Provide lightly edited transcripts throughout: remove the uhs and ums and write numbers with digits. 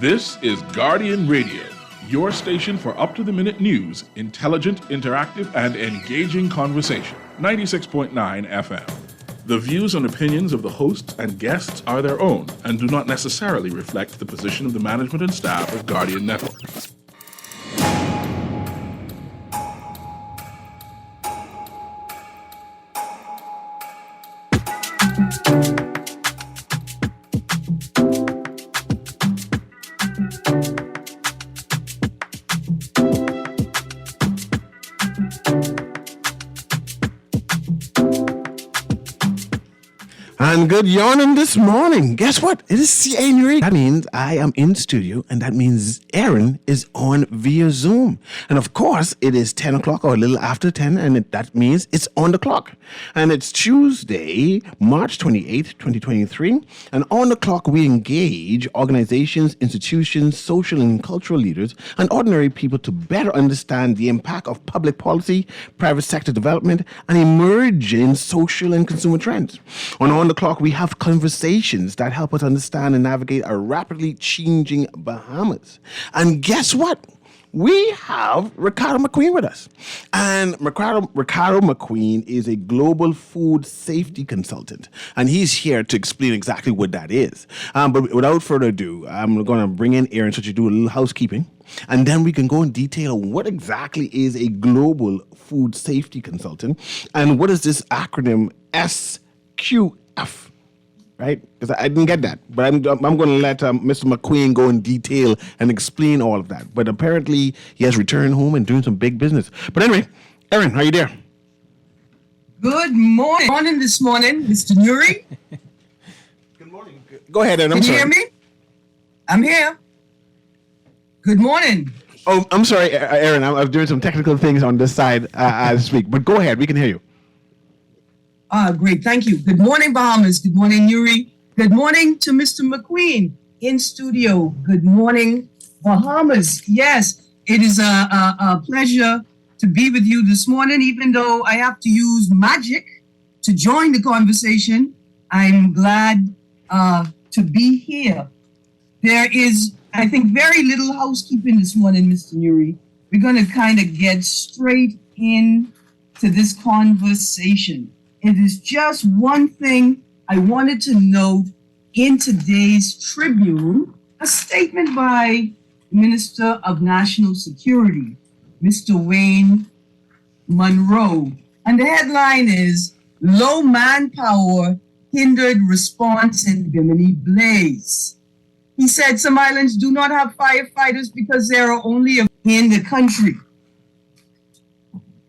This is Guardian Radio, your station for up-to-the-minute news, intelligent, interactive, and engaging conversation. 96.9 FM. The views and opinions of the hosts and guests are their own and do not necessarily reflect the position of the management and staff of Guardian Network. And good yawning this morning. Guess what? It is Erin. That means I am in studio, and that means Erin is on via Zoom. And of course, it is 10 o'clock or a little after 10, and that means it's on the clock. And it's Tuesday, March 28th, 2023. And on the clock, we engage organizations, institutions, social and cultural leaders, and ordinary people to better understand the impact of public policy, private sector development, and emerging social and consumer trends. On the clock, we have conversations that help us understand and navigate a rapidly changing Bahamas. And guess what? We have Ricardo McQueen with us. And Ricardo McQueen is a global food safety consultant. And he's here to explain exactly what that is. But without further ado, I'm going to bring in Erin so she do a little housekeeping. And then we can go in detail on what exactly is a global food safety consultant. And what is this acronym SQF? Right? Because I didn't get that. But I'm going to let Mr. McQueen go in detail and explain all of that. But apparently, he has returned home and doing some big business. But anyway, Erin, how you there? Good morning this morning, Mr. Nuri. Good morning. Go ahead, Erin. Can you hear me? I'm here. Good morning. Oh, I'm sorry, Erin. I was doing some technical things on this side as I speak. But go ahead. We can hear you. Great. Thank you. Good morning, Bahamas. Good morning, Nuri. Good morning to Mr. McQueen in studio. Good morning, Bahamas. Yes, it is a pleasure to be with you this morning, even though I have to use magic to join the conversation. I'm glad to be here. There is, I think, very little housekeeping this morning, Mr. Nuri. We're going to kind of get straight into this conversation. It is just one thing I wanted to note in today's Tribune, a statement by Minister of National Security, Mr. Wayne Monroe. And the headline is, Low Manpower Hindered Response in Bimini Blaze. He said some islands do not have firefighters because there are only in the country.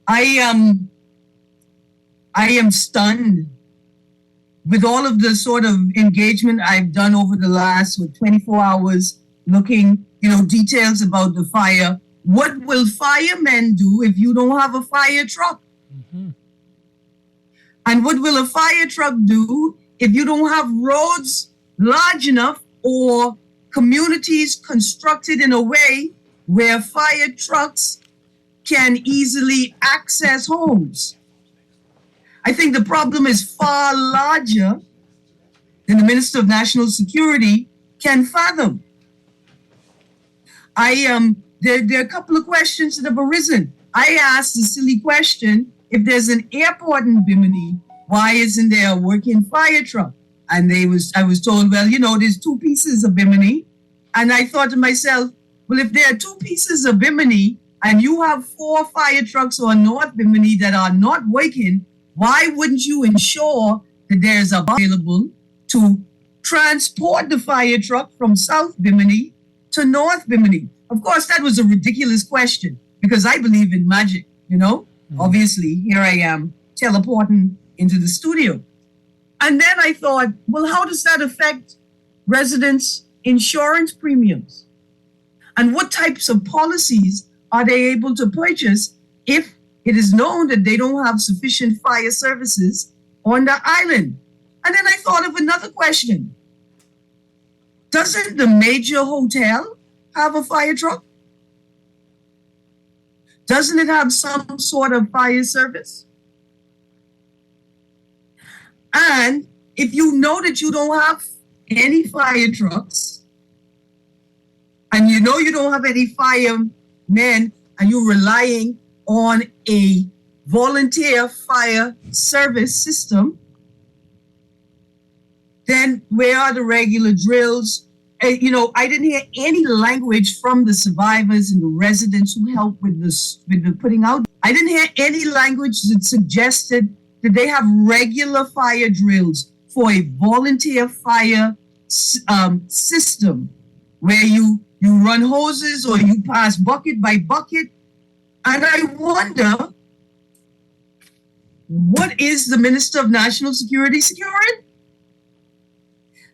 I am stunned with all of the sort of engagement I've done over the last 24 hours, looking, details about the fire. What will firemen do if you don't have a fire truck? Mm-hmm. And what will a fire truck do if you don't have roads large enough or communities constructed in a way where fire trucks can easily access homes? I think the problem is far larger than the Minister of National Security can fathom. There are a couple of questions that have arisen. I asked the silly question, if there's an airport in Bimini, why isn't there a working fire truck? And I was told, well, there's two pieces of Bimini. And I thought to myself, well, if there are two pieces of Bimini and you have 4 fire trucks on North Bimini that are not working, why wouldn't you ensure that there's available to transport the fire truck from South Bimini to North Bimini? Of course, that was a ridiculous question because I believe in magic, Mm-hmm. Obviously, here I am teleporting into the studio. And then I thought, well, how does that affect residents' insurance premiums? And what types of policies are they able to purchase if it is known that they don't have sufficient fire services on the island? And then I thought of another question. Doesn't the major hotel have a fire truck? Doesn't it have some sort of fire service? And if you know that you don't have any fire trucks, and you know you don't have any firemen, and you're relying on a volunteer fire service system, then where are the regular drills? I didn't hear any language from the survivors and the residents who helped with the putting out. I didn't hear any language that suggested that they have regular fire drills for a volunteer fire system where you run hoses or you pass bucket by bucket. And I wonder, what is the Minister of National Security securing?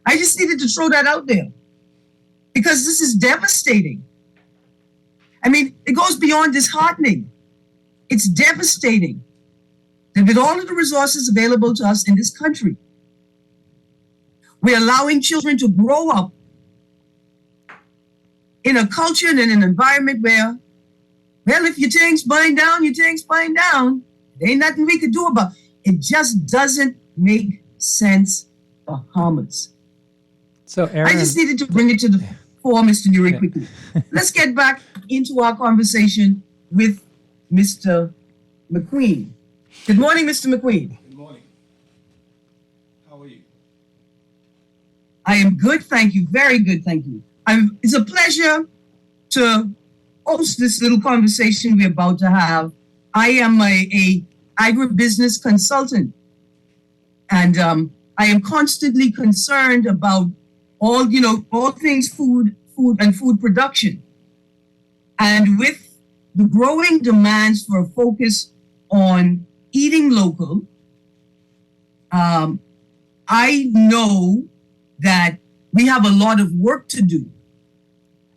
I just needed to throw that out there because this is devastating. I mean, it goes beyond disheartening. It's devastating that with all of the resources available to us in this country, we're allowing children to grow up in a culture and in an environment where, well, if your thing's burning down, your thing's burning down. There ain't nothing we could do about it. It just doesn't make sense, Bahamas. So, Erin, I just needed to bring it to the fore, Mr. Newry, quickly. Let's get back into our conversation with Mr. McQueen. Good morning, Mr. McQueen. Good morning. How are you? I am good, thank you. Very good, thank you. It's a pleasure to host this little conversation we're about to have. I am a agribusiness consultant, and I am constantly concerned about all things food and food production. And with the growing demands for a focus on eating local, I know that we have a lot of work to do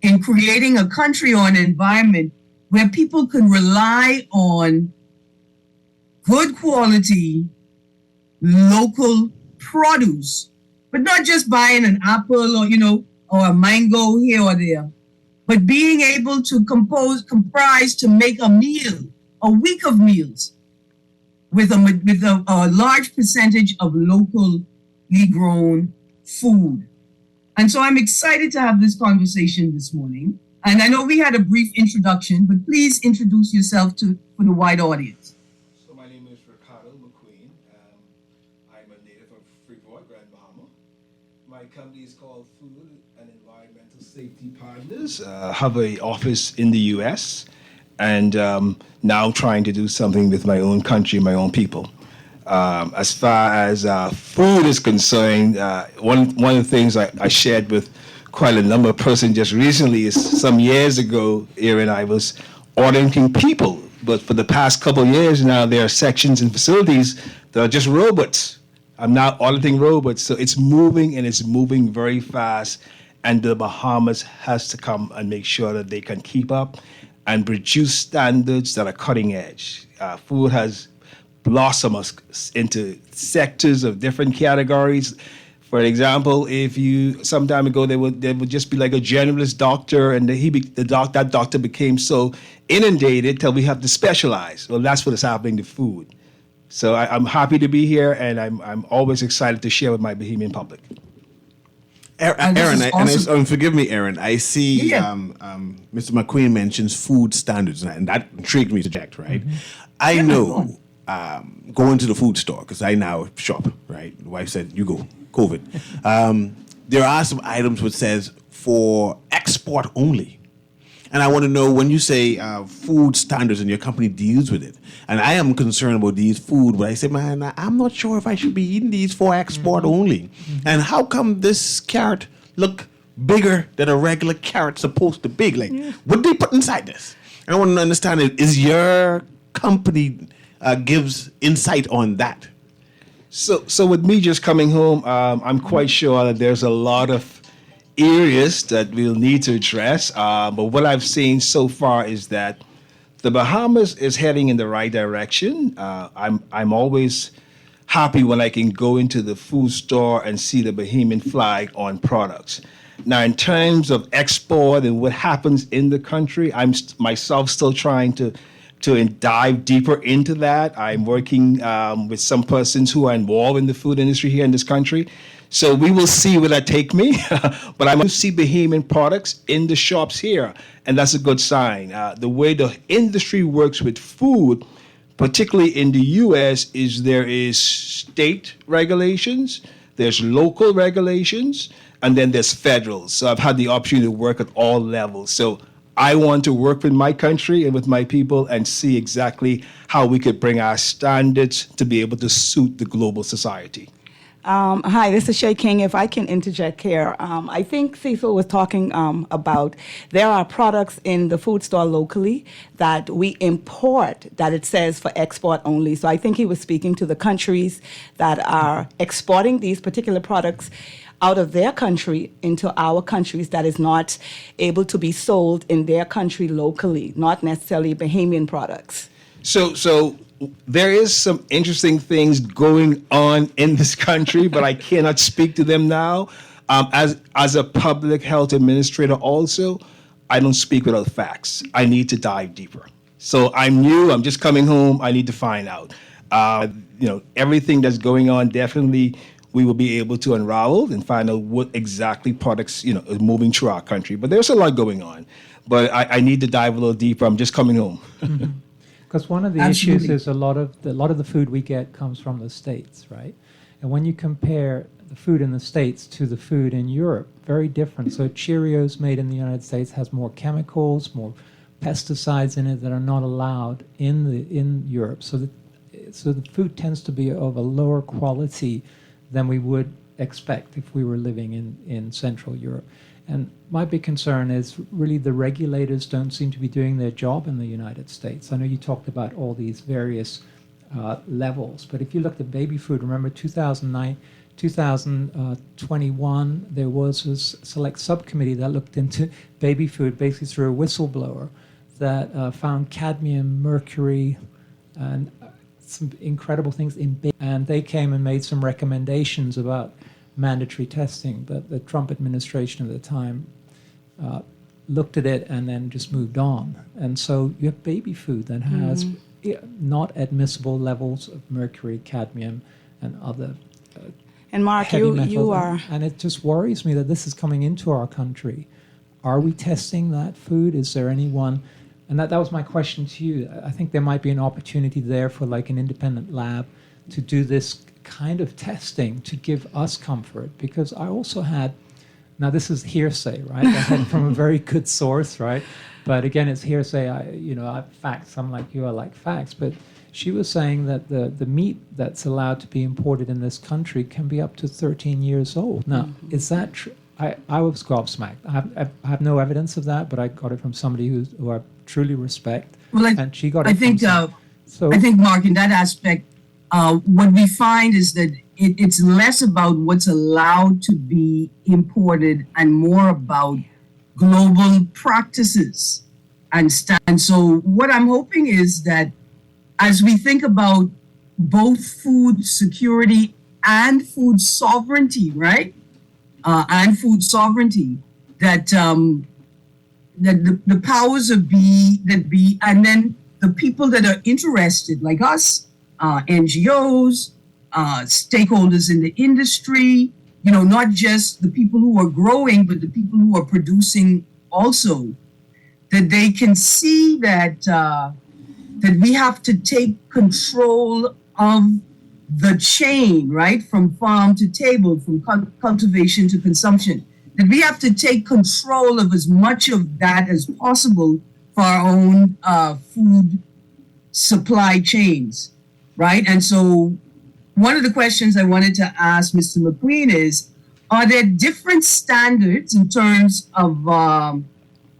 in creating a country or an environment where people can rely on good quality local produce, but not just buying an apple or a mango here or there, but being able to comprise to make a meal, a week of meals with a large percentage of locally grown food. And so I'm excited to have this conversation this morning. And I know we had a brief introduction, but please introduce yourself for the wide audience. So my name is Ricardo McQueen. I'm a native of Freeport, Grand Bahama. My company is called Food and Environmental Safety Partners. Have an office in the U.S. and now trying to do something with my own country, my own people. As far as food is concerned, one of the things I shared with quite a number of persons just recently is some years ago, Erin, I was auditing people, but for the past couple of years now, there are sections and facilities that are just robots. I'm now auditing robots, so it's moving and it's moving very fast, and the Bahamas has to come and make sure that they can keep up and produce standards that are cutting edge. Food has blossom us into sectors of different categories. For example, if you some time ago there would just be like a generalist doctor, and that doctor became so inundated till we have to specialize. Well, that's what is happening to food. So I'm happy to be here, and I'm always excited to share with my Bahamian public. Erin, forgive me, Erin. I see Mr. McQueen mentions food standards, and that intrigued me to Jack, right? Mm-hmm. I know. Going to the food store, because I now shop, right? The wife said, you go, COVID. There are some items which says for export only. And I want to know, when you say food standards and your company deals with it, and I am concerned about these food, but I say, man, I'm not sure if I should be eating these for export only. Mm-hmm. And how come this carrot look bigger than a regular carrot supposed to be? Like, what do they put inside this? I want to understand, is your company gives insight on that? So with me just coming home, I'm quite sure that there's a lot of areas that we'll need to address. But what I've seen so far is that the Bahamas is heading in the right direction. I'm always happy when I can go into the food store and see the Bahamian flag on products. Now, in terms of export and what happens in the country, I'm myself still trying to dive deeper into that. I'm working with some persons who are involved in the food industry here in this country So we will see where that take me. But I'm going to see Bahamian products in the shops here, and that's a good sign. The way the industry works with food, particularly in the U.S., is there is state regulations, there's local regulations, and then there's federal. So I've had the opportunity to work at all levels. So I want to work with my country and with my people and see exactly how we could bring our standards to be able to suit the global society. Hi, this is Shay King. If I can interject here, I think Cecil was talking about there are products in the food store locally that we import that it says for export only. So I think he was speaking to the countries that are exporting these particular products out of their country into our countries that is not able to be sold in their country locally, not necessarily Bahamian products. So there is some interesting things going on in this country, but I cannot speak to them now. As a public health administrator also, I don't speak without facts. I need to dive deeper. So I'm new, I'm just coming home, I need to find out. Everything that's going on, definitely we will be able to unravel and find out what exactly products, are moving through our country. But there's a lot going on. But I need to dive a little deeper. I'm just coming home. Because one of the Absolutely. issues is a lot of the food we get comes from the States, right? And when you compare the food in the States to the food in Europe, very different. So Cheerios made in the United States has more chemicals, more pesticides in it that are not allowed in Europe. So the food tends to be of a lower quality than we would expect if we were living in Central Europe. And my big concern is really the regulators don't seem to be doing their job in the United States. I know you talked about all these various levels, but if you looked at baby food, remember 2021, there was a select subcommittee that looked into baby food basically through a whistleblower that found cadmium, mercury, and some incredible things in baby. And they came and made some recommendations about mandatory testing, but the Trump administration at the time looked at it and then just moved on. And so you have baby food that has not admissible levels of mercury, cadmium, and other And Mark, heavy you metals. are... And it just worries me that this is coming into our country. Are we testing that food? Is there anyone... And that was my question to you. I think there might be an opportunity there for like an independent lab to do this kind of testing to give us comfort, because I also had, now this is hearsay, right? I had from a very good source, right? But again, it's hearsay. I facts. I'm like you. I like facts. But she was saying that the meat that's allowed to be imported in this country can be up to 13 years old. Now, is that true? I was gobsmacked. I have no evidence of that, but I got it from somebody who I truly respect. Well, and she got it. I think, so I think, Mark, in that aspect, what we find is that it's less about what's allowed to be imported and more about global practices and so what I'm hoping is that as we think about both food security and food sovereignty, right? And food sovereignty, that the powers that be, and then the people that are interested, like us, NGOs, stakeholders in the industry, not just the people who are growing, but the people who are producing also, that they can see that that we have to take control of the chain, right, from farm to table, from cultivation to consumption, that we have to take control of as much of that as possible for our own food supply chains, right? And so one of the questions I wanted to ask Mr. McQueen is, are there different standards in terms of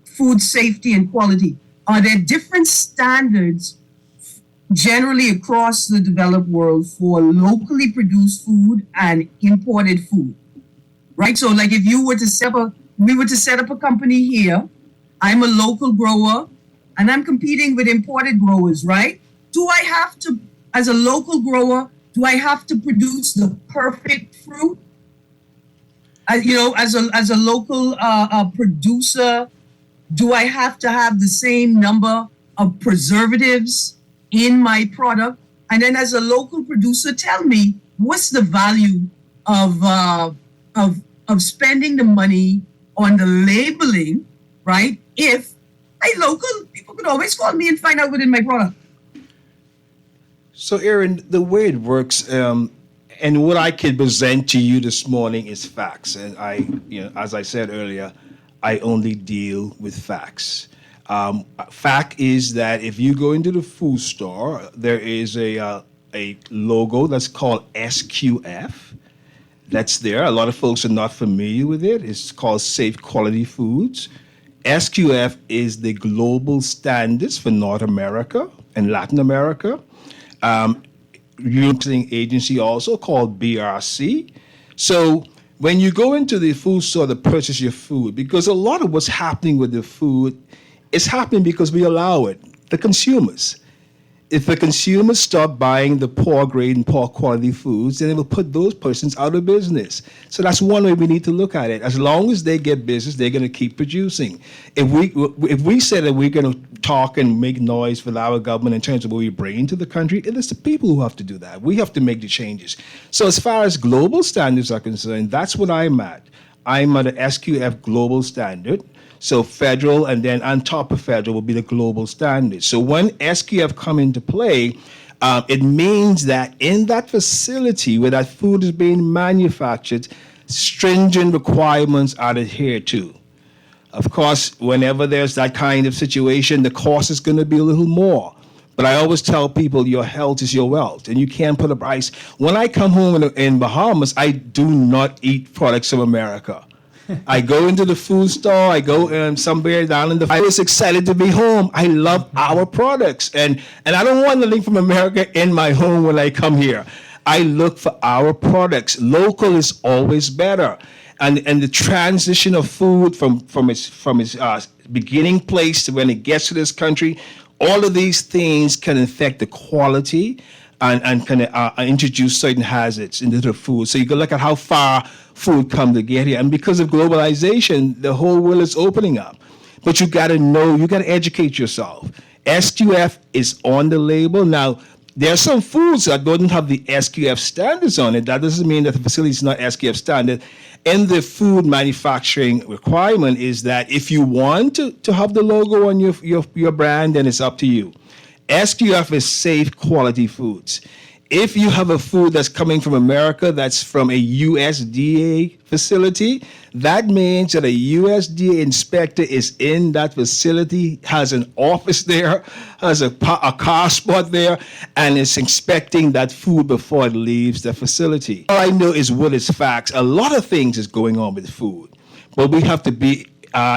food safety and quality? Are there different standards generally across the developed world for locally produced food and imported food, right? So like if we were to set up a company here, I'm a local grower and I'm competing with imported growers, right? Do I have to, as a local grower, do I have to produce the perfect fruit? As a local producer, do I have to have the same number of preservatives in my product? And then as a local producer, tell me, what's the value of spending the money on the labeling, right? If I local, people could always call me and find out within my product. So, Erin, the way it works, and what I can present to you this morning is facts. And as I said earlier, I only deal with facts. Fact is that if you go into the food store, there is a logo that's called SQF. That's there. A lot of folks are not familiar with it. It's called Safe Quality Foods. SQF is the global standards for North America and Latin America. European agency also called BRC. So when you go into the food store to purchase your food, because a lot of what's happening with the food is happening because we allow it, the consumers. If the consumers stop buying the poor grade and poor quality foods, then it will put those persons out of business. So that's one way we need to look at it. As long as they get business, they're going to keep producing. If we say that we're going to talk and make noise with our government in terms of what we bring into the country, it is the people who have to do that. We have to make the changes. So as far as global standards are concerned, that's what I'm at. I'm at the SQF global standard. So federal, and then on top of federal will be the global standard. So when SQF come into play, it means that in that facility where that food is being manufactured, stringent requirements are adhered to. Of course, whenever there's that kind of situation, the cost is going to be a little more. But I always tell people your health is your wealth, and you can't put a price. When I come home in Bahamas, I do not eat products from America. I go into the food store. I go somewhere down in the. I was excited to be home. I love our products, and I don't want anything from America in my home when I come here. I look for our products. Local is always better, and the transition of food from its beginning place to when it gets to this country, all of these things can affect the quality. And can introduce certain hazards into the food. So you can look at how far food come to get here. And because of globalization, the whole world is opening up. But you got to know, you got to educate yourself. SQF is on the label. Now, there are some foods that don't have the SQF standards on it. That doesn't mean that the facility is not SQF standard. And the food manufacturing requirement is that if you want to have the logo on your brand, then it's up to you. SQF is safe quality foods. If you have a food that's coming from America that's from a USDA facility, that means that a USDA inspector is in that facility, has an office there, has a car spot there, and is inspecting that food before it leaves the facility. All I know is what is facts. A lot of things is going on with food, but we have to be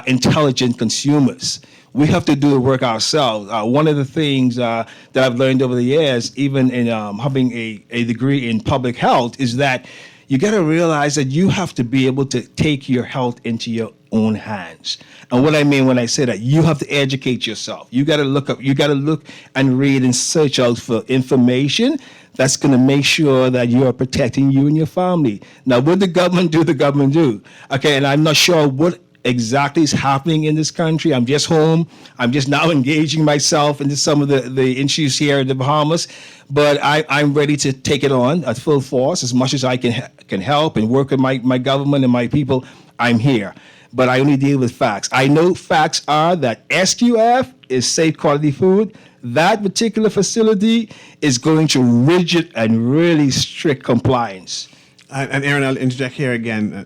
intelligent consumers. We have to do the work ourselves. One of the things that I've learned over the years, even in having a degree in public health, is that you got to realize that you have to be able to take your health into your own hands. And what I mean when I say that, you have to educate yourself. You got to look and read and search out for information that's going to make sure that you are protecting you and your family. Now, what the government do? Okay, and I'm not sure what exactly is happening in this country. I'm just home. I'm just now engaging myself into some of the issues here in the Bahamas, but I'm ready to take it on at full force as much as I can help and work with my government and my people. I'm here, but I only deal with facts. I know facts are that SQF is safe quality food. That particular facility is going to rigid and really strict compliance. And Erin, I'll interject here again.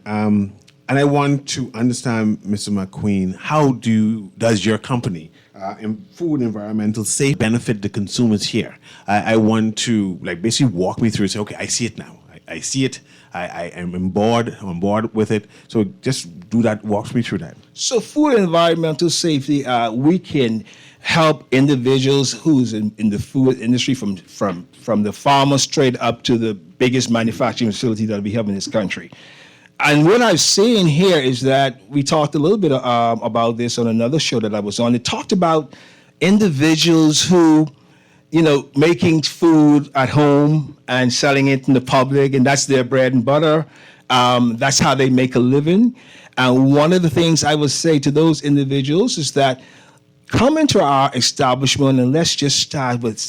And I want to understand, Mr. McQueen, how does your company, Food Environmental Safe, benefit the consumers here? I want to basically walk me through and say, okay, I see it now. I see it. I am on board with it. So just do that. Walk me through that. So food and environmental safety, we can help individuals who's in the food industry from the farmer straight up to the biggest manufacturing facility that we have in this country. And what I've seen here is that we talked a little bit about this on another show that I was on. It talked about individuals who, making food at home and selling it in the public, and that's their bread and butter. That's how they make a living. And one of the things I would say to those individuals is that come into our establishment and let's just start with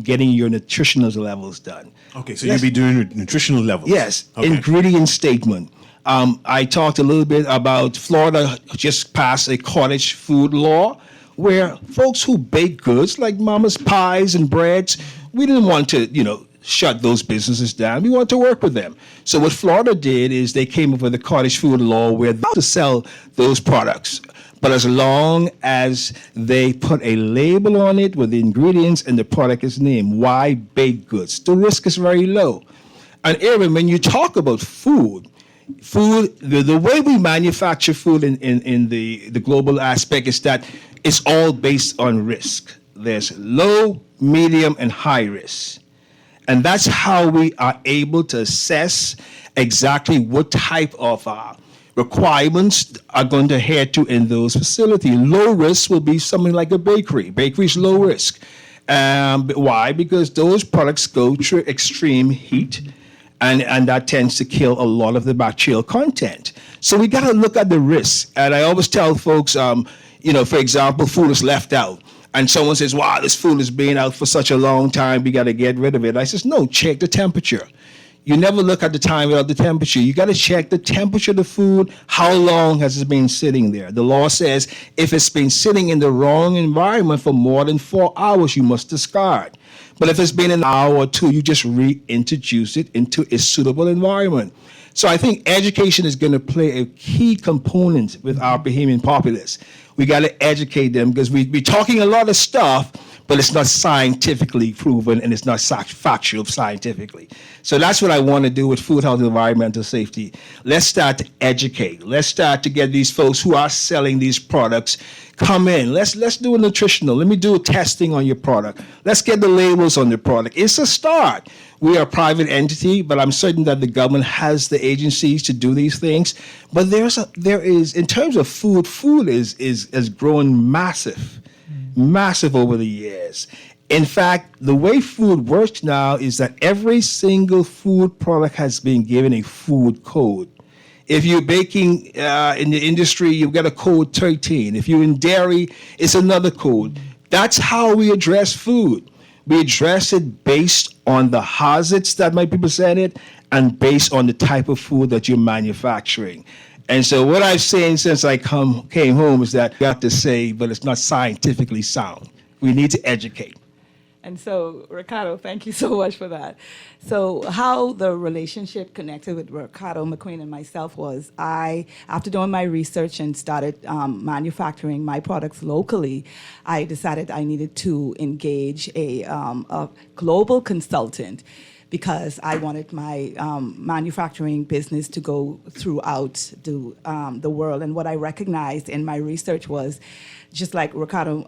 getting your nutritional levels done. Okay, so you'll be doing nutritional levels. Yes, Okay. ingredient statement. I talked a little bit about Florida just passed a cottage food law where folks who bake goods like mama's pies and breads, we didn't want to, shut those businesses down. We want to work with them. So what Florida did is they came up with a cottage food law where they to sell those products. But as long as they put a label on it with the ingredients and the product is named, why baked goods? The risk is very low. And Erin, when you talk about food, the way we manufacture food in the global aspect is that it's all based on risk. There's low, medium, and high risk. And that's how we are able to assess exactly what type of requirements are going to adhere to in those facilities. Low risk will be something like a bakery. Bakery is low risk. Why? Because those products go through extreme heat, and that tends to kill a lot of the bacterial content. So we got to look at the risks. And I always tell folks, for example, food is left out. And someone says, wow, this food has been out for such a long time, we got to get rid of it. I says, no, check the temperature. You never look at the time without the temperature. You got to check the temperature of the food. How long has it been sitting there? The law says if it's been sitting in the wrong environment for more than 4 hours, you must discard. But if it's been an hour or two, you just reintroduce it into a suitable environment. So I think education is going to play a key component with our Bahamian populace. We got to educate them because we're talking a lot of stuff, but it's not scientifically proven and it's not factual scientifically. So that's what I want to do with food, health, and environmental safety. Let's start to educate. Let's start to get these folks who are selling these products come in. Let's do a nutritional. Let me do a testing on your product. Let's get the labels on the product. It's a start. We are a private entity, but I'm certain that the government has the agencies to do these things. But there is in terms of food has grown massive over the years. In fact, the way food works now is that every single food product has been given a food code. If you're baking in the industry, you've got a code 13. If you're in dairy, it's another code. That's how we address food. We address it based on the hazards that might be presented and based on the type of food that you're manufacturing. And so what I've seen since I came home is that we have to say, but it's not scientifically sound. We need to educate. And so, Ricardo, thank you so much for that. So how the relationship connected with Ricardo McQueen and myself was, after doing my research and started manufacturing my products locally, I decided I needed to engage a global consultant because I wanted my manufacturing business to go throughout the world. And what I recognized in my research was, just like Ricardo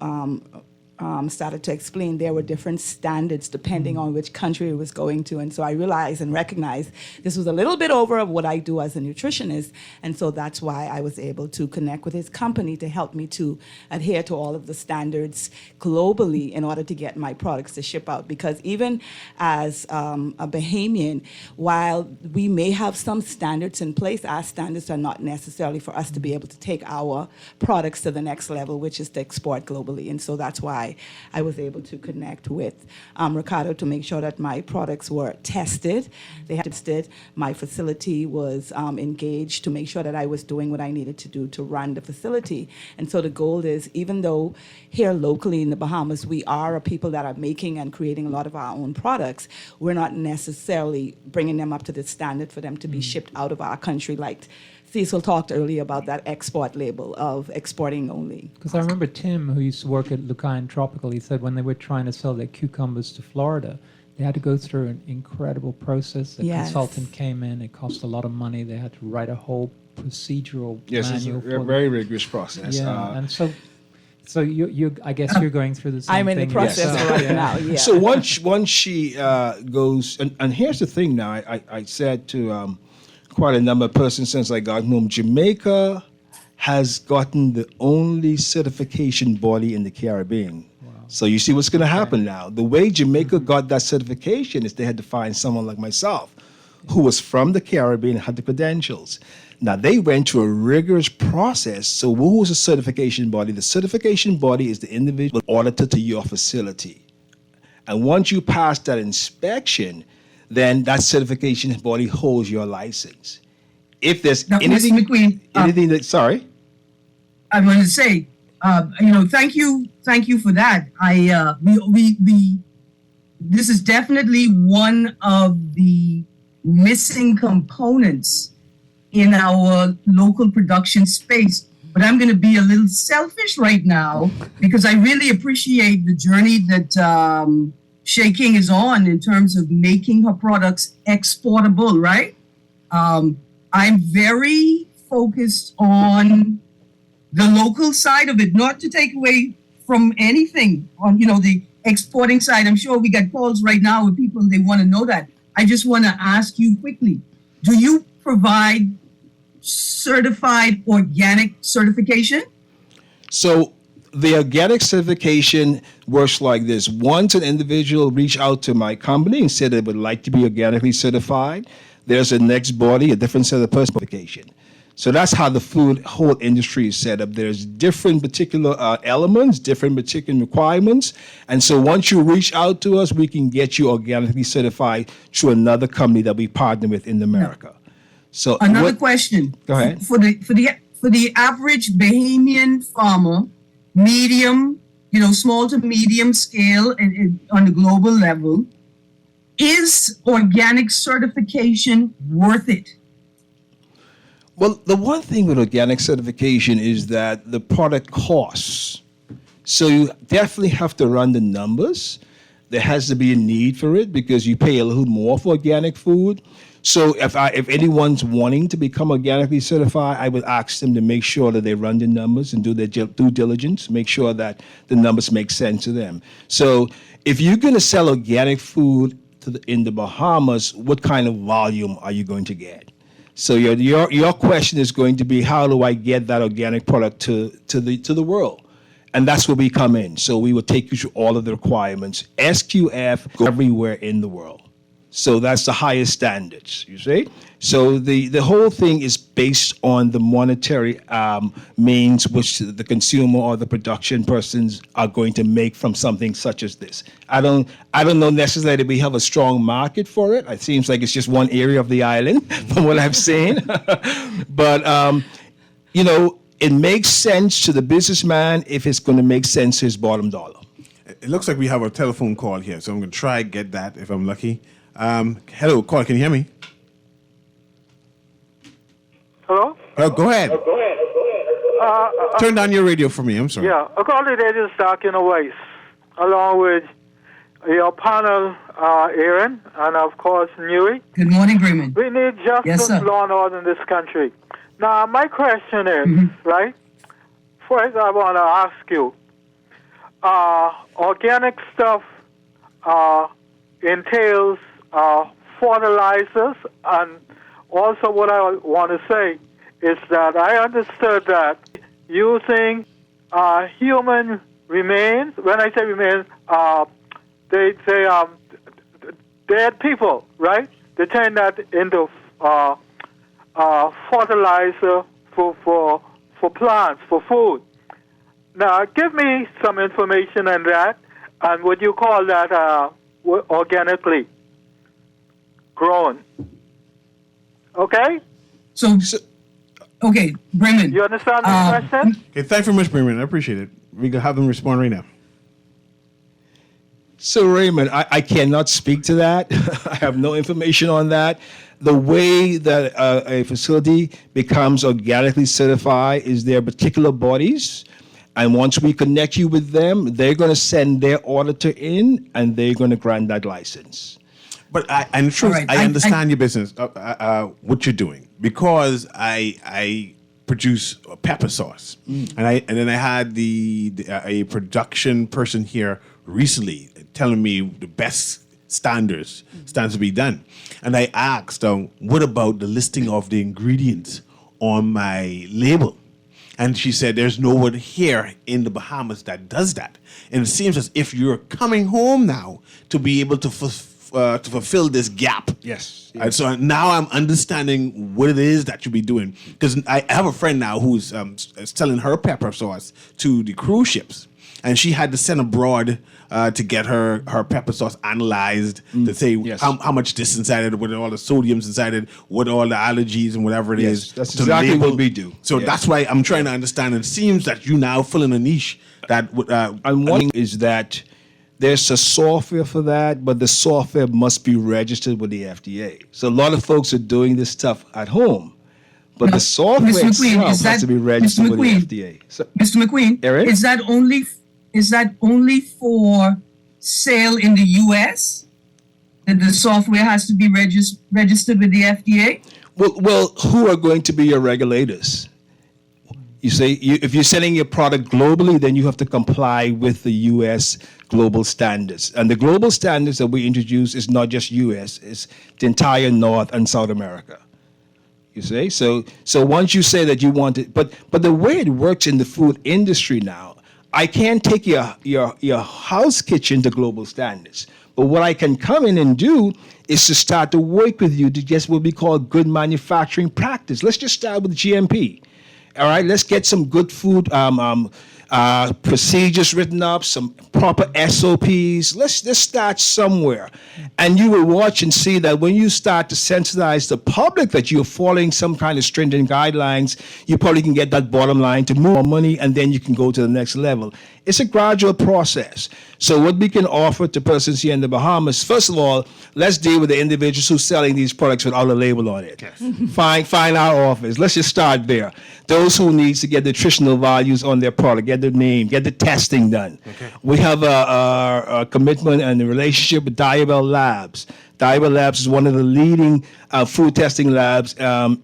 started to explain, there were different standards depending on which country it was going to. And so I realized and recognized this was a little bit over of what I do as a nutritionist. And so that's why I was able to connect with his company to help me to adhere to all of the standards globally in order to get my products to ship out. Because even as a Bahamian, while we may have some standards in place, our standards are not necessarily for us to be able to take our products to the next level, which is to export globally. And so that's why I was able to connect with Ricardo to make sure that my products were tested. They had tested. My facility was engaged to make sure that I was doing what I needed to do to run the facility. And so the goal is, even though here locally in the Bahamas, we are a people that are making and creating a lot of our own products, we're not necessarily bringing them up to the standard for them to be shipped out of our country, like Cecil talked earlier about that export label of exporting only. Because I remember Tim, who used to work at Lucayan Tropical, he said when they were trying to sell their cucumbers to Florida, they had to go through an incredible process. The consultant came in, it cost a lot of money. They had to write a whole procedural manual. It's a very rigorous process. Yeah, and so you I guess you're going through the same I'm in thing the process yourself. right now, yeah. So once she goes, and here's the thing now, I said to quite a number of persons since I got home, Jamaica has gotten the only certification body in the Caribbean. Wow. So you see what's going to happen now. The way Jamaica got that certification is they had to find someone like myself who was from the Caribbean and had the credentials. Now, they went through a rigorous process. So who is the certification body? The certification body is the individual auditor to your facility. And once you pass that inspection, then that certification body holds your license. If there's Now, anything, Mr. McQueen, anything that, sorry? I want to say, thank you for that. This is definitely one of the missing components in our local production space. But I'm going to be a little selfish right now because I really appreciate the journey that Shay King is on in terms of making her products exportable, right? I'm very focused on the local side of it, not to take away from anything on, the exporting side. I'm sure we got calls right now with people, they want to know that. I just want to ask you quickly, do you provide certified organic certification? So the organic certification works like this. Once an individual reach out to my company and said they would like to be organically certified, there's a next body, a different set of certification. So that's how the food whole industry is set up. There's different particular elements, different particular requirements. And so once you reach out to us, we can get you organically certified through another company that we partner with in America. So another question. Go ahead. For the average Bahamian farmer, medium, small to medium scale and on the global level, is organic certification worth it? Well, the one thing with organic certification is that the product costs. So you definitely have to run the numbers. There has to be a need for it because you pay a little more for organic food. So if anyone's wanting to become organically certified, I would ask them to make sure that they run the numbers and do their due diligence, make sure that the numbers make sense to them. So if you're going to sell organic food in the Bahamas, what kind of volume are you going to get? So your question is going to be, how do I get that organic product to the world? And that's where we come in. So we will take you through all of the requirements. SQF go everywhere in the world. So that's the highest standards, you see? So the whole thing is based on the monetary means which the consumer or the production persons are going to make from something such as this. I don't know necessarily we have a strong market for it. It seems like it's just one area of the island from what I've seen. But, it makes sense to the businessman if it's going to make sense to his bottom dollar. It looks like we have a telephone call here, so I'm going to try and get that if I'm lucky. Hello, call. Can you hear me? Hello? Go ahead. Turn down your radio for me. I'm sorry. Yeah, according to this document Weiss, along with your panel, Erin, and of course, Newey. Good morning, Greene. We need justice, Yes, sir. law, and order in this country. Now, my question is, right? First, I want to ask you, organic stuff entails fertilizers, and also what I want to say is that I understood that using human remains, when I say remains, they dead people, right? They turn that into fertilizer for plants, for food. Now, give me some information on that, and would you call that organically grown? Okay? So okay, Bremen. You understand the question? Okay, thanks very much, Raymond. I appreciate it. We can have them respond right now. So Raymond, I cannot speak to that. I have no information on that. The way that a facility becomes organically certified is there are particular bodies, and once we connect you with them, they're going to send their auditor in, and they're going to grant that license. But in truth, All right, I understand your business, what you're doing, because I produce pepper sauce, and then I had a production person here recently telling me the best stands to be done, and I asked, what about the listing of the ingredients on my label? And she said, there's no one here in the Bahamas that does that. And it seems as if you're coming home now to be able to to fulfill this gap. Yes. And so now I'm understanding what it is that you'll be doing. Because I have a friend now who's selling her pepper sauce to the cruise ships. And she had to send abroad to get her pepper sauce analyzed to say how much this inside it, what all the sodium's inside it, what all the allergies and whatever it is. That's exactly what we do. So that's why I'm trying to understand. It seems that you now fill in a niche that. And one thing is that there's a software for that, but the software must be registered with the FDA. So a lot of folks are doing this stuff at home. But the software itself has to be registered with the FDA. So, Mr. McQueen, Erin? is that only for sale in the U.S.? That the software has to be registered with the FDA? Well, who are going to be your regulators? You say if you're selling your product globally, then you have to comply with the U.S. global standards. And the global standards that we introduce is not just U.S., it's the entire North and South America. You see? So once you say that you want it, but the way it works in the food industry now, I can't take your house kitchen to global standards. But what I can come in and do is to start to work with you to get what we call good manufacturing practice. Let's just start with GMP. All right, let's get some good food procedures written up, some proper SOPs. Let's start somewhere. And you will watch and see that when you start to sensitize the public that you're following some kind of stringent guidelines, you probably can get that bottom line to more money, and then you can go to the next level. It's a gradual process. So what we can offer to persons here in the Bahamas, first of all, let's deal with the individuals who are selling these products without a label on it. Yes. Find our office. Let's just start there. Those who need to get nutritional values on their product, get their name, get the testing done. Okay. We have a commitment and a relationship with Diabel Labs. Diabel Labs is one of the leading food testing labs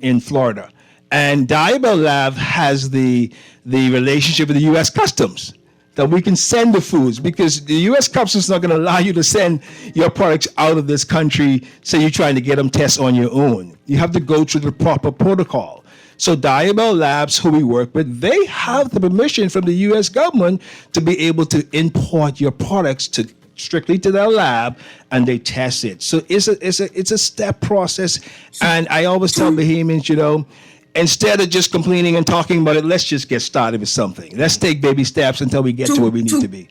in Florida. And Diabel Lab has the relationship with the U.S. Customs, that we can send the foods, because the U.S. Customs is not going to allow you to send your products out of this country, say you're trying to get them tests on your own. You have to go through the proper protocol. So Diabel Labs, who we work with, they have the permission from the U.S. government to be able to import your products strictly to their lab, and they test it. So it's a step process. And I always tell Bahamians, instead of just complaining and talking about it, let's just get started with something. Let's take baby steps until we get to where we need to be.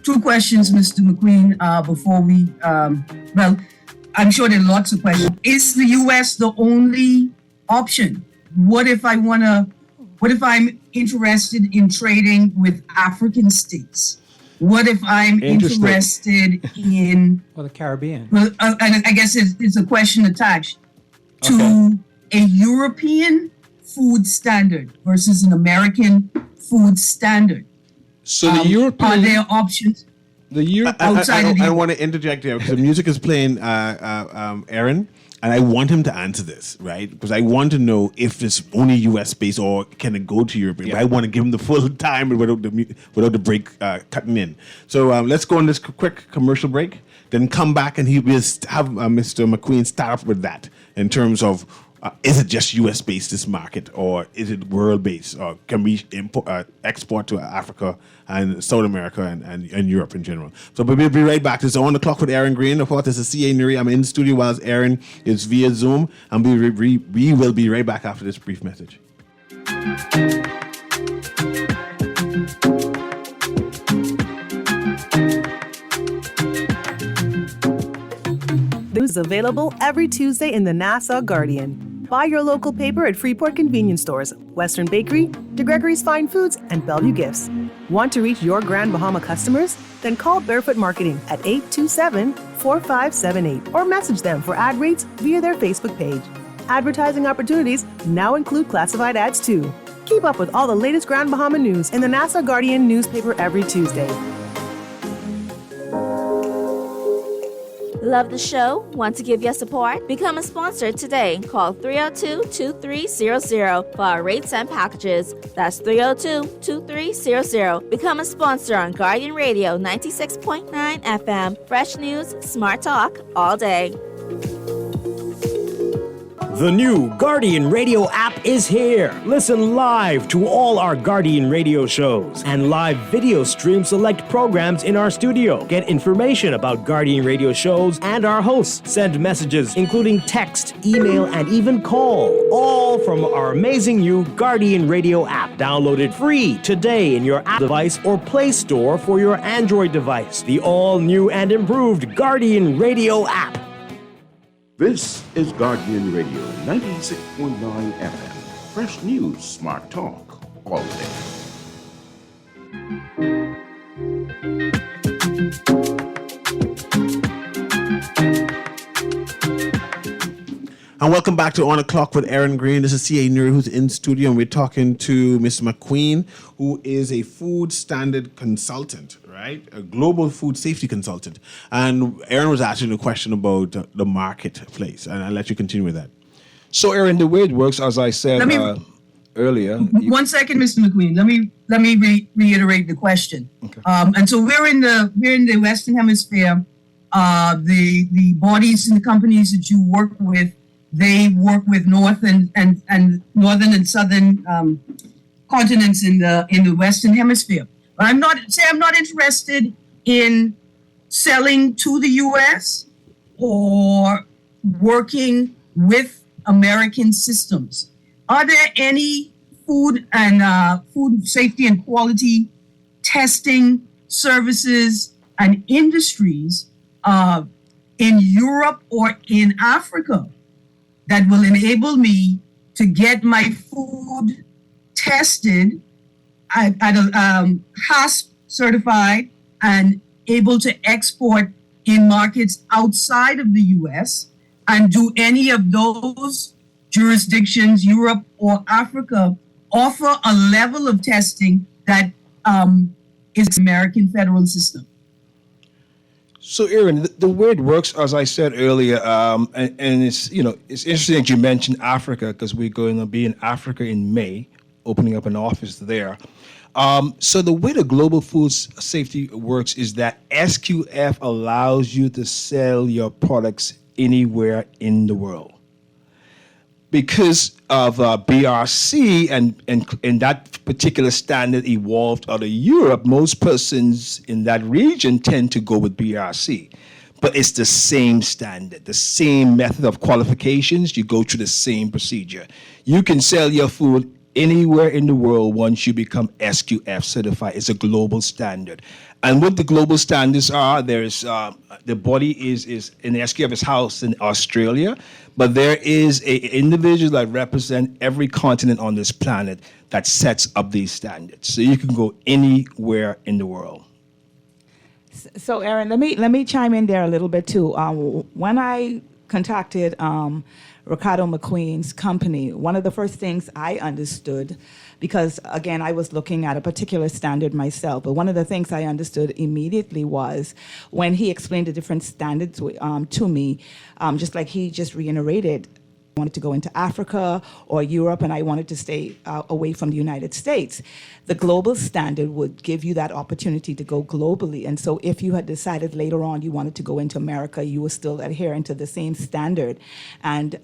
Two questions, Mr. McQueen, before we, I'm sure there are lots of questions. Is the U.S. the only option? What if I'm interested in trading with African states? What if I'm interested in... Or the Caribbean. Well, and I guess it's a question attached to a European food standard versus an American food standard. So the European... Are there options? I want to interject here because the music is playing, Erin, and I want him to answer this, right? Because I want to know if it's only U.S. based or can it go to Europe. Yeah. I want to give him the full time without the break cutting in. So let's go on this quick commercial break, then come back and he will have Mr. McQueen start off with that in terms of is it just U.S. based, this market, or is it world based, or can we export to Africa and South America and Europe in general? So we'll be right back. This is On the Clock with Erin Greene. Of course, this is C.A. Nuri. I'm in the studio while Erin is via Zoom, and we will be right back after this brief message. News available every Tuesday in the Nassau Guardian. Buy your local paper at Freeport convenience stores, Western Bakery, DeGregory's Fine Foods, and Bellevue Gifts. Want to reach your Grand Bahama customers? Then call Barefoot Marketing at 827-4578 or message them for ad rates via their Facebook page. Advertising opportunities now include classified ads too. Keep up with all the latest Grand Bahama news in the Nassau Guardian newspaper every Tuesday. Love the show? Want to give your support? Become a sponsor today. Call 302-2300 for our rates and packages. That's 302-2300. Become a sponsor on Guardian Radio 96.9 FM. Fresh news, smart talk, all day. The new Guardian Radio app is here. Listen live to all our Guardian Radio shows and live video stream select programs in our studio. Get information about Guardian Radio shows and our hosts. Send messages, including text, email, and even call. All from our amazing new Guardian Radio app. Download it free today in your app device or Play Store for your Android device. The all-new and improved Guardian Radio app. This is Guardian Radio 96.9 FM. Fresh news, smart talk, all day. And welcome back to On O'Clock with Erin Greene. This is C.A. Nuri, who's in studio, and we're talking to Mr. McQueen, who is a food standard consultant, right? A global food safety consultant. And Erin was asking a question about the marketplace, and I'll let you continue with that. So, Erin, the way it works, as I said earlier. One second, Mr. McQueen. Let me reiterate the question. Okay. And so we're in the Western Hemisphere. The bodies and the companies that you work with, they work with northern and southern continents in the Western Hemisphere. But I'm not interested in selling to the U.S. or working with American systems. Are there any food safety and quality testing services and industries in Europe or in Africa that will enable me to get my food tested at a HACCP certified and able to export in markets outside of the U.S.? And do any of those jurisdictions, Europe or Africa, offer a level of testing that is the American federal system? So, Erin, the way it works, as I said earlier, and it's interesting that you mentioned Africa, because we're going to be in Africa in May, opening up an office there. So the way the global food safety works is that SQF allows you to sell your products anywhere in the world. Because of BRC and that particular standard evolved out of Europe, most persons in that region tend to go with BRC. But it's the same standard, the same method of qualifications. You go through the same procedure. You can sell your food anywhere in the world once you become SQF certified. It's a global standard. And what the global standards are, there's the body is in the SQF is housed in Australia, but there is an individual that represents every continent on this planet that sets up these standards. So you can go anywhere in the world. So, Erin, let me chime in there a little bit too. When I contacted Ricardo McQueen's company, one of the first things I understood, because again, I was looking at a particular standard myself, but one of the things I understood immediately was when he explained the different standards to me, just like he just reiterated, I wanted to go into Africa or Europe and I wanted to stay away from the United States. The global standard would give you that opportunity to go globally. And so if you had decided later on you wanted to go into America, you were still adhering to the same standard. And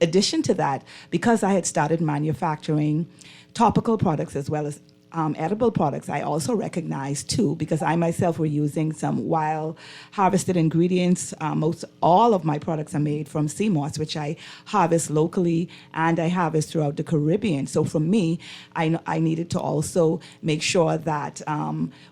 addition to that, because I had started manufacturing topical products as well as edible products, I also recognized too, because I myself were using some wild harvested ingredients. Most all of my products are made from sea moss, which I harvest locally and I harvest throughout the Caribbean. So for me, I needed to also make sure that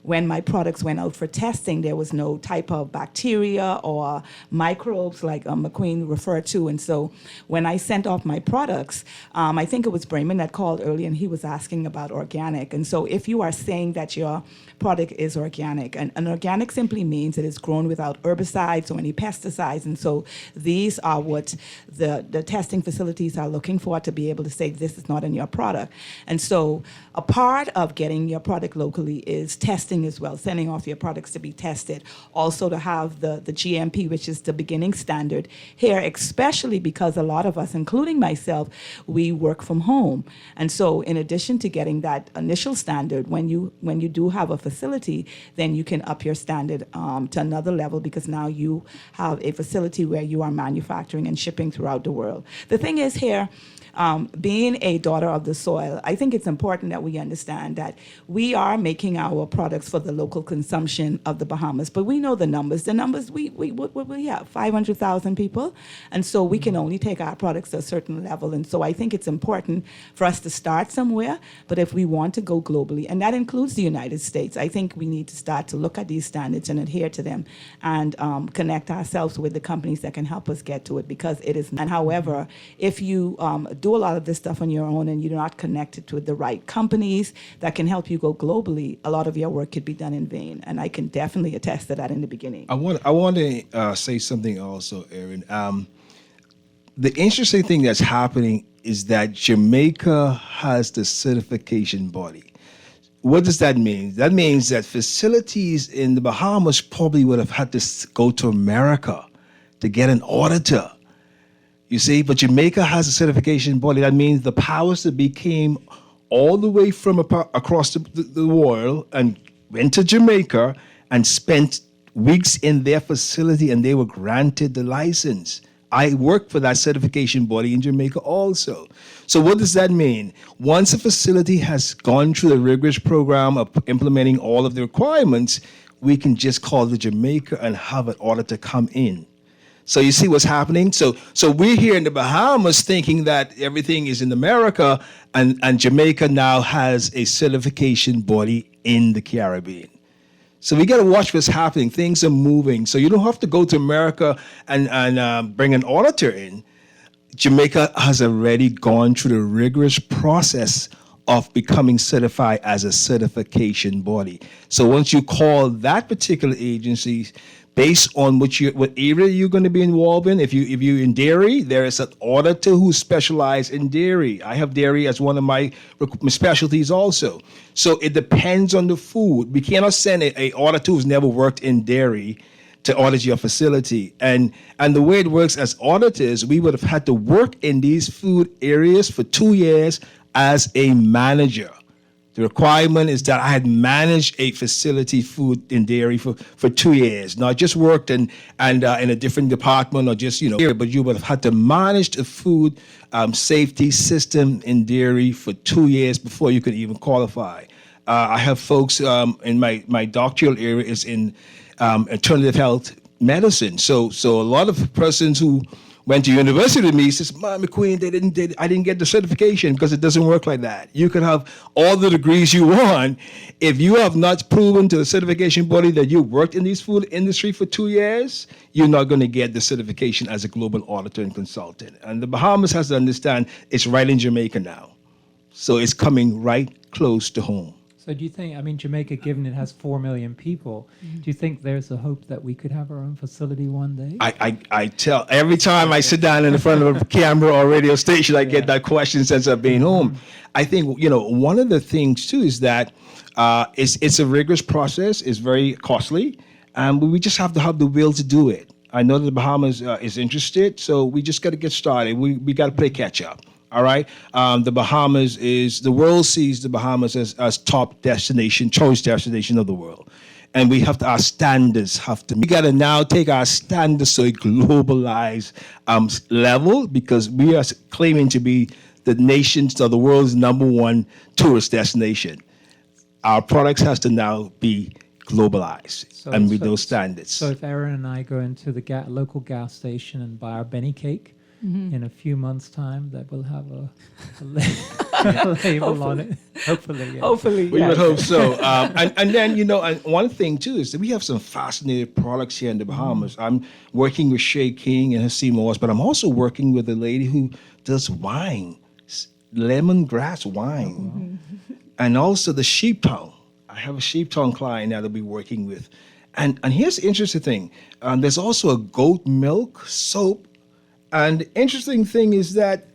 when my products went out for testing, there was no type of bacteria or microbes like McQueen referred to. And so when I sent off my products, I think it was Brayman that called earlier and he was asking about organic. And so if you are saying that your product is organic, and organic simply means it is grown without herbicides or any pesticides, and so these are what the testing facilities are looking for to be able to say this is not in your product. And so a part of getting your product locally is testing as well, sending off your products to be tested. Also to have the GMP, which is the beginning standard here, especially because a lot of us, including myself, we work from home. And so in addition to getting that initial standard. When you do have a facility, then you can up your standard to another level, because now you have a facility where you are manufacturing and shipping throughout the world. The thing is here, being a daughter of the soil, I think it's important that we understand that we are making our products for the local consumption of the Bahamas, but we know the numbers. The numbers, what we have, 500,000 people, and so we can only take our products to a certain level. And so I think it's important for us to start somewhere, but if we want to go globally, and that includes the United States, I think we need to start to look at these standards and adhere to them, and connect ourselves with the companies that can help us get to it, because it is. And however, if you do a lot of this stuff on your own and you're not connected to the right companies that can help you go globally, a lot of your work could be done in vain. And I can definitely attest to that in the beginning. I want to say something also, Erin. The interesting thing that's happening is that Jamaica has the certification body. What does that mean? That means that facilities in the Bahamas probably would have had to go to America to get an auditor. You see, but Jamaica has a certification body. That means the powers that be came all the way from across the world and went to Jamaica and spent weeks in their facility, and they were granted the license. I work for that certification body in Jamaica also. So what does that mean? Once a facility has gone through the rigorous program of implementing all of the requirements, we can just call to Jamaica and have an auditor come in. So you see what's happening? So we're here in the Bahamas thinking that everything is in America, and Jamaica now has a certification body in the Caribbean. So we got to watch what's happening. Things are moving. So you don't have to go to America and bring an auditor in. Jamaica has already gone through the rigorous process of becoming certified as a certification body. So once you call that particular agency, based on what area you're going to be involved in. If you're in dairy, there is an auditor who specializes in dairy. I have dairy as one of my specialties also. So it depends on the food. We cannot send a auditor who's never worked in dairy to audit your facility. And the way it works as auditors, we would have had to work in these food areas for 2 years as a manager. The requirement is that I had managed a facility, food and dairy, for 2 years, not just worked in a different department or just, but you would have had to manage the food safety system in dairy for 2 years before you could even qualify. I have folks in my doctoral area is in alternative health medicine. So a lot of persons who went to university with me says, "Mommy Queen, I didn't get the certification because it doesn't work like that. You can have all the degrees you want. If you have not proven to the certification body that you worked in this food industry for 2 years, you're not going to get the certification as a global auditor and consultant." And the Bahamas has to understand it's right in Jamaica now. So it's coming right close to home. So do you think, Jamaica, given it has 4 million people, do you think there's a hope that we could have our own facility one day? I tell, every time I sit down in front of a camera or radio station, I get that question since I've been home. I think, one of the things too is that it's a rigorous process, it's very costly, but we just have to have the will to do it. I know that the Bahamas is interested, so we just got to get started. We got to play catch up. All right. The world sees the Bahamas as top destination, choice destination of the world. And we our standards we got to now take our standards to a globalized level, because we are claiming to be the nation's or the world's #1 tourist destination. Our products has to now be globalized and with those standards. So if Erin and I go into the local gas station and buy our Benny cake, in a few months' time, that will have a label on it. Hopefully, yeah. Hopefully, we would hope so. And then, and one thing too is that we have some fascinating products here in the Bahamas. I'm working with Shay King and Hassim Moss, but I'm also working with a lady who does wine, lemongrass wine, and also the sheep tongue. I have a sheep tongue client now that we're working with. And here's the interesting thing. There's also a goat milk soap. And the interesting thing is that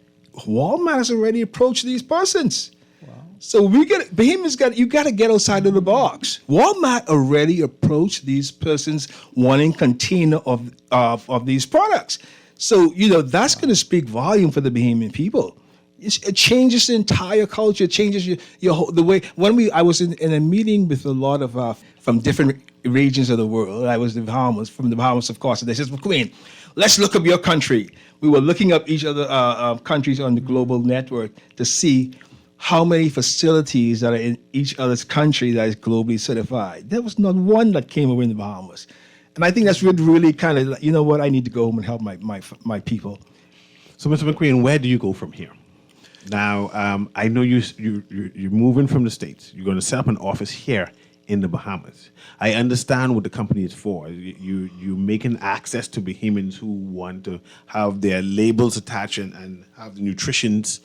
Walmart has already approached these persons. Wow. So you got to get outside of the box. Walmart already approached these persons wanting container of these products. So, that's going to speak volume for the Bahamian people. it changes the entire culture. It changes the way. I was in a meeting with a lot of from different regions of the world. I was from the Bahamas, of course. And they said, McQueen, let's look up your country. We were looking up each other countries on the global network to see how many facilities that are in each other's country that is globally certified. There was not one that came over in the Bahamas. And I think that's really kind of, you know what, I need to go home and help my people. So, Mr. McQueen, where do you go from here? Now, I know you're moving from the States. You're going to set up an office here in the Bahamas. I understand what the company is for. You're making access to Bahamians who want to have their labels attached and have the nutrients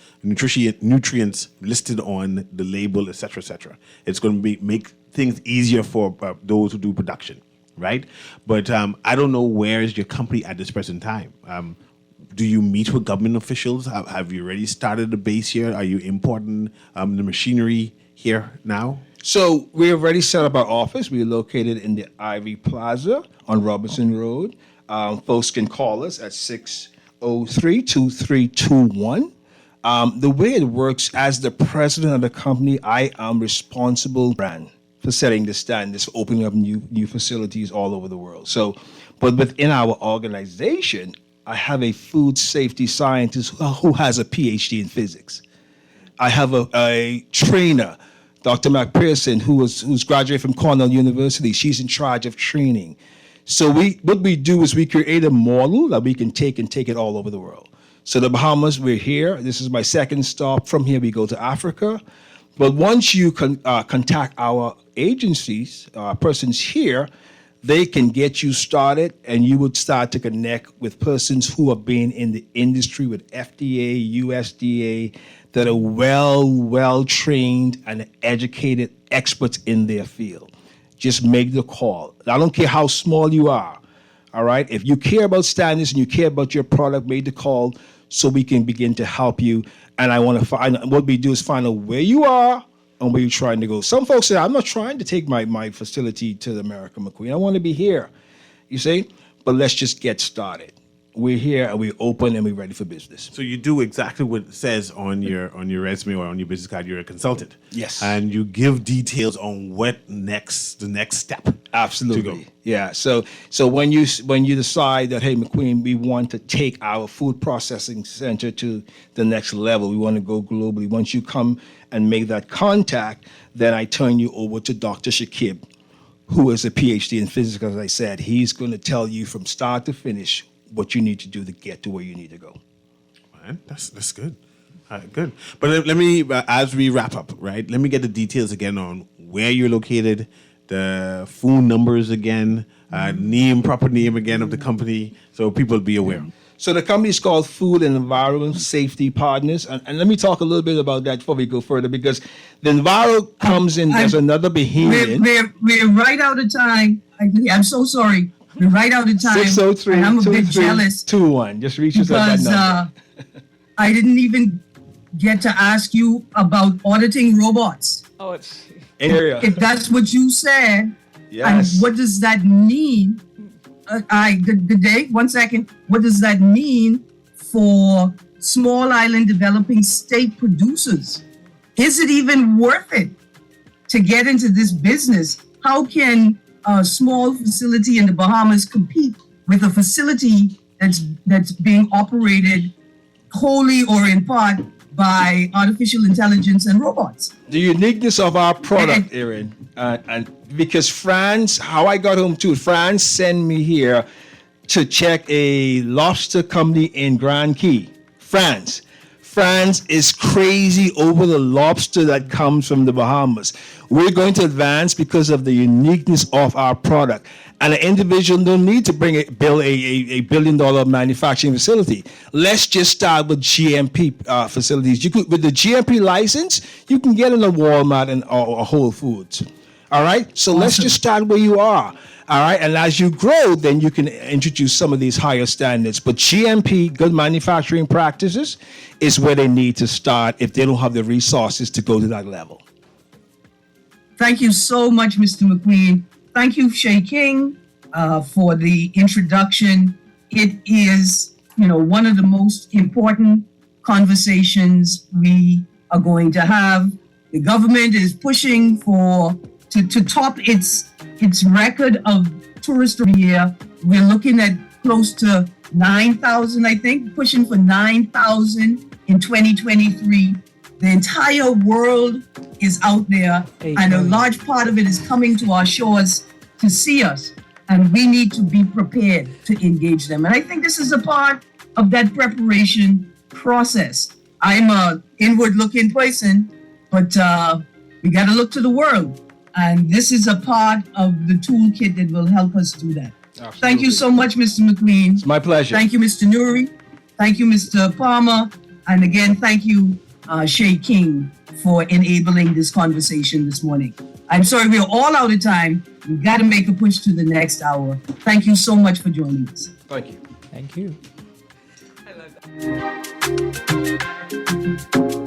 listed on the label, et cetera, et cetera. It's going to make things easier for those who do production, right? But I don't know where is your company at this present time. Do you meet with government officials? Have you already started a base here? Are you importing the machinery here now? So we have already set up our office. We're located in the Ivy Plaza on Robinson Road. Folks can call us at 603-2321. The way it works, as the president of the company, I am responsible for setting the standards, for opening up new facilities all over the world. So, but within our organization, I have a food safety scientist who has a PhD in physics. I have a trainer, Dr. McPherson, who's graduated from Cornell University. She's in charge of training. So what we do is we create a model that we can take it all over the world. So the Bahamas, we're here. This is my second stop. From here, we go to Africa. But once you contact our agencies, persons here, they can get you started, and you would start to connect with persons who have been in the industry with FDA, USDA, that are well trained and educated experts in their field. Just make the call. I don't care how small you are, all right? If you care about standards and you care about your product, make the call so we can begin to help you. And I want to find, what we do is find out where you are and where you're trying to go. Some folks say, I'm not trying to take my facility to America, McQueen. I want to be here, you see? But let's just get started. We're here and we're open and we're ready for business. So you do exactly what it says on your resume or on your business card. You're a consultant. Yes. And you give details on the next step. Absolutely. To go. Yeah. So when you decide that, hey, McQueen, we want to take our food processing center to the next level, we want to go globally. Once you come and make that contact, then I turn you over to Dr. Shakib, who is a PhD in physics, as I said. He's going to tell you from start to finish what you need to do to get to where you need to go. Man, that's good. Good. But let me, as we wrap up, right, let me get the details again on where you're located, the phone numbers again, proper name again of the company, so people be aware. So the company is called Food and Environment Safety Partners. And let me talk a little bit about that before we go further, because the Enviro comes in as another Bahamian. We're right out of time. I'm so sorry. We're right out of time. 603 and I'm a bit jealous. 21. Just reach us at that number. I didn't even get to ask you about auditing robots. Oh, it's Area. If that's what you said, Yes. and what does that mean? Good day. 1 second. What does that mean for small island developing state producers? Is it even worth it to get into this business? How can a small facility in the Bahamas compete with a facility that's being operated wholly or in part by artificial intelligence and robots? The uniqueness of our product, Erin, and because France, how I got home too, France sent me here to check a lobster company in Grand Key, France. France is crazy over the lobster that comes from the Bahamas. We're going to advance because of the uniqueness of our product. And an individual don't need to build a $1 billion manufacturing facility. Let's just start with GMP facilities. With the GMP license, you can get in a Walmart and or Whole Foods. All right? So let's just start where you are. All right? And as you grow, then you can introduce some of these higher standards. But GMP, good manufacturing practices, is where they need to start if they don't have the resources to go to that level. Thank you so much, Mr. McQueen. Thank you, Shay King, for the introduction. It is, one of the most important conversations we are going to have. The government is pushing to top its record of tourist every year. We're looking at close to 9,000, I think, pushing for 9,000 in 2023. The entire world is out there, and a large part of it is coming to our shores to see us, and we need to be prepared to engage them. And I think this is a part of that preparation process. I'm an inward-looking person, but we got to look to the world, and this is a part of the toolkit that will help us do that. Absolutely. Thank you so much, Mr. McQueen. It's my pleasure. Thank you, Mr. Nuri. Thank you, Mr. Palmer. And again, thank you, Shay King, for enabling this conversation this morning. I'm sorry we're all out of time. We've got to make a push to the next hour. Thank you so much for joining us. Thank you. Thank you. I love that.